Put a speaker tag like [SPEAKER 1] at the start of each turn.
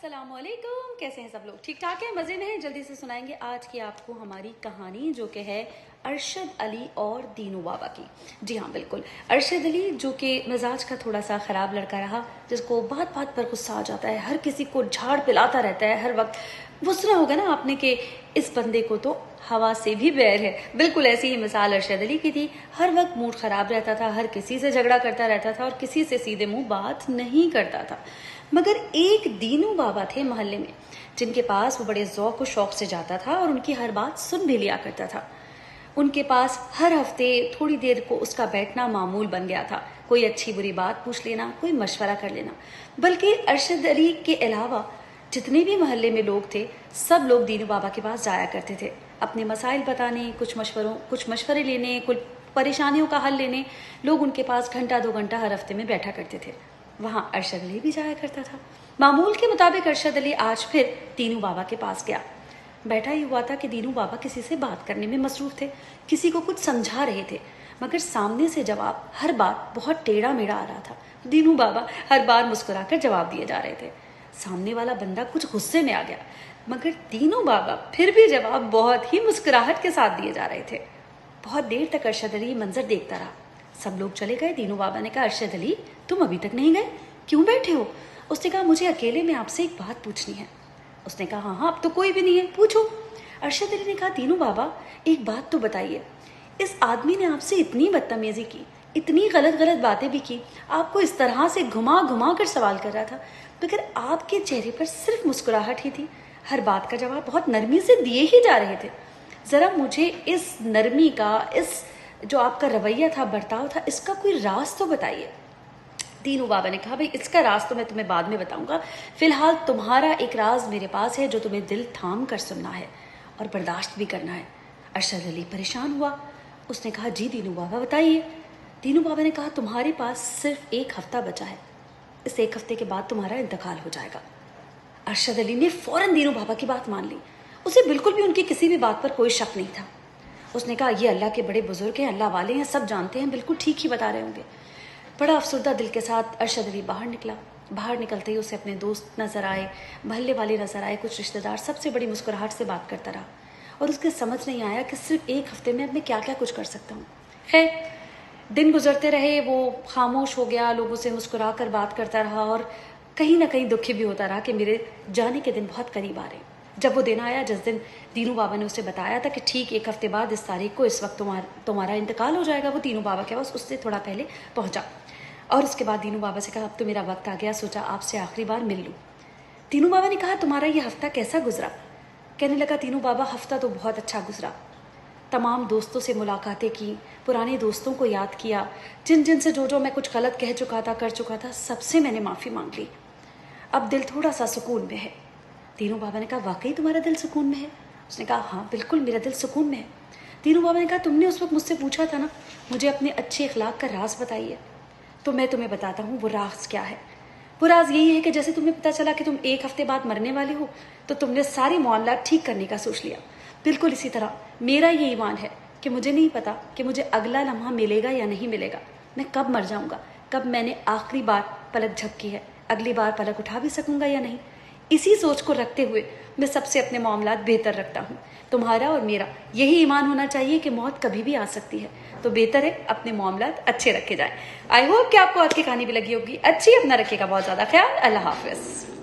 [SPEAKER 1] अस्सलाम वालेकुम, कैसे हैं सब लोग? ठीक ठाक है, मज़े में हैं? जल्दी से सुनाएंगे आज की आपको हमारी कहानी जो कि है अरशद अली और दीनू बाबा की। जी हाँ, बिल्कुल। अरशद अली जो कि मिजाज का थोड़ा सा ख़राब लड़का रहा, जिसको बात बात पर गुस्सा आ जाता है, हर किसी को झाड़ पिलाता रहता है हर वक्त। वो सुना होगा ना आपने कि इस बंदे को तो हवा से भी बैर है। बिल्कुल ऐसी ही मिसाल अरशद अली की थी। हर वक्त मूड ख़राब रहता था, हर किसी से झगड़ा करता रहता था और किसी से सीधे मुंह बात नहीं करता था। मगर एक दीनू बाबा थे मोहल्ले में, जिनके पास वो बड़े ज़ौक़ और शौक़ से जाता था और उनकी हर बात सुन भी लिया करता था। उनके पास हर हफ्ते थोड़ी देर को उसका बैठना मामूल बन गया था। कोई अच्छी बुरी बात पूछ लेना, कोई मशवरा कर लेना। बल्कि अरशद अली के अलावा जितने भी मोहल्ले में लोग थे, सब लोग दीनू बाबा के पास जाया करते थे, अपने मसाइल बताने, कुछ मशवरे लेने, कुछ परेशानियों का हल लेने। लोग उनके पास घंटा 2 घंटा हर हफ्ते में बैठा करते थे। वहाँ अरशद अली भी जाया करता था। मामूल के मुताबिक अरशद अली आज फिर दीनू बाबा के पास गया। बैठा ही हुआ था कि दीनू बाबा किसी से बात करने में मसरूफ थे, किसी को कुछ समझा रहे थे, मगर सामने से जवाब हर बार बहुत टेढ़ा मेढ़ा आ रहा था। दीनू बाबा हर बार मुस्कुराकर जवाब दिए जा रहे थे। सामने वाला बंदा कुछ गुस्से में आ गया, मगर दीनू बाबा फिर भी जवाब बहुत ही मुस्कुराहट के साथ दिए जा रहे थे। बहुत देर तक अरशद अली मंजर देखता रहा। सब लोग चले गए। दीनू बाबा ने कहा, अरशद अली तुम अभी तक नहीं गए, क्यों बैठे हो? उसने कहा, मुझे अकेले में आपसे एक बात पूछनी है। उसने कहा, हाँ अब तो कोई भी नहीं है, पूछो। अरशद अली ने कहा, दीनू बाबा एक बात तो बताइए, इस आदमी ने आपसे इतनी बदतमीजी की, इतनी गलत गलत बातें भी की, आपको इस तरह से घुमा घुमा कर सवाल कर रहा था, मगर आपके चेहरे पर सिर्फ मुस्कुराहट ही थी। हर बात का जवाब बहुत नरमी से दिए ही जा रहे थे। ज़रा मुझे इस नरमी का, इस जो आपका रवैया था, बर्ताव था, इसका कोई राज तो बताइए। दीनू बाबा ने कहा, भाई इसका राज तो मैं तुम्हें बाद में बताऊंगा, फिलहाल तुम्हारा एक राज मेरे पास है जो तुम्हें दिल थाम कर सुनना है और बर्दाश्त भी करना है। अरशद अली परेशान हुआ। उसने कहा, जी दीनू बाबा बताइए। दीनू बाबा ने कहा, तुम्हारे पास सिर्फ 1 हफ्ता बचा है, इस 1 हफ्ते के बाद तुम्हारा इंतकाल हो जाएगा। अरशद अली ने फौरन दीनू बाबा की बात मान ली। उसे बिल्कुल भी उनकी किसी भी बात पर कोई शक नहीं था। उसने कहा, ये अल्लाह के बड़े बुजुर्ग हैं, अल्लाह वाले हैं, सब जानते हैं, बिल्कुल ठीक ही बता रहे होंगे। बड़ा अफसरदा दिल के साथ अरशद अली बाहर निकला। बाहर निकलते ही उसे अपने दोस्त नज़र आए, महल्ले वाले नज़र आए, कुछ रिश्तेदार, सबसे बड़ी मुस्कुराहट से बात करता रहा और उसके समझ नहीं आया कि सिर्फ 1 हफ्ते में अब मैं क्या क्या कुछ कर सकता हूँ। खैर दिन गुजरते रहे, वो खामोश हो गया, लोगों से मुस्कुरा कर बात करता रहा और कहीं ना कहीं दुखी भी होता रहा कि मेरे जाने के दिन बहुत करीब आ रहे हैं। जब वो दिन आया जिस दिन दीनू बाबा ने उसे बताया था कि ठीक 1 हफ्ते बाद इस तारीख को इस वक्त तुम्हारा इंतकाल हो जाएगा, वो दीनू बाबा के पास उससे थोड़ा पहले पहुंचा और उसके बाद दीनू बाबा से कहा, अब तो मेरा वक्त आ गया, सोचा आपसे आखिरी बार मिल लूँ। दीनू बाबा ने कहा, तुम्हारा ये हफ्ता कैसा गुजरा? कहने लगा दीनू बाबा, हफ्ता तो बहुत अच्छा गुजरा। तमाम दोस्तों से मुलाकातें की, पुराने दोस्तों को याद किया, जिन जिन से जो मैं कुछ गलत कह चुका था, कर चुका था, सबसे मैंने माफ़ी मांग ली। अब दिल थोड़ा सा सुकून में है। दीनू बाबा ने कहा, वाकई तुम्हारा दिल सुकून में है? उसने कहा, हाँ बिल्कुल मेरा दिल सुकून में है। दीनू बाबा ने कहा, तुमने उस वक्त मुझसे पूछा था ना, मुझे अपने अच्छे अखलाक का राज बताइए, तो मैं तुम्हें बताता हूँ वो राज क्या है। वो राज यही है कि जैसे तुम्हें पता चला कि तुम 1 हफ्ते बाद मरने वाले हो, तो तुमने सारे मामला ठीक करने का सोच लिया। बिल्कुल इसी तरह मेरा ये ईमान है कि मुझे नहीं पता कि मुझे अगला लम्हा मिलेगा या नहीं मिलेगा, मैं कब मर जाऊँगा, कब मैंने आखिरी बार पलक झपकी है, अगली बार पलक उठा भी सकूँगा या नहीं। इसी सोच को रखते हुए मैं सबसे अपने मामलात बेहतर रखता हूँ। तुम्हारा और मेरा यही ईमान होना चाहिए कि मौत कभी भी आ सकती है, तो बेहतर है अपने मामलात अच्छे रखे जाएं। आई होप कि आपको आज की कहानी भी लगी होगी अच्छी। अपना रखिएगा बहुत ज़्यादा ख्याल। अल्लाह हाफिज़।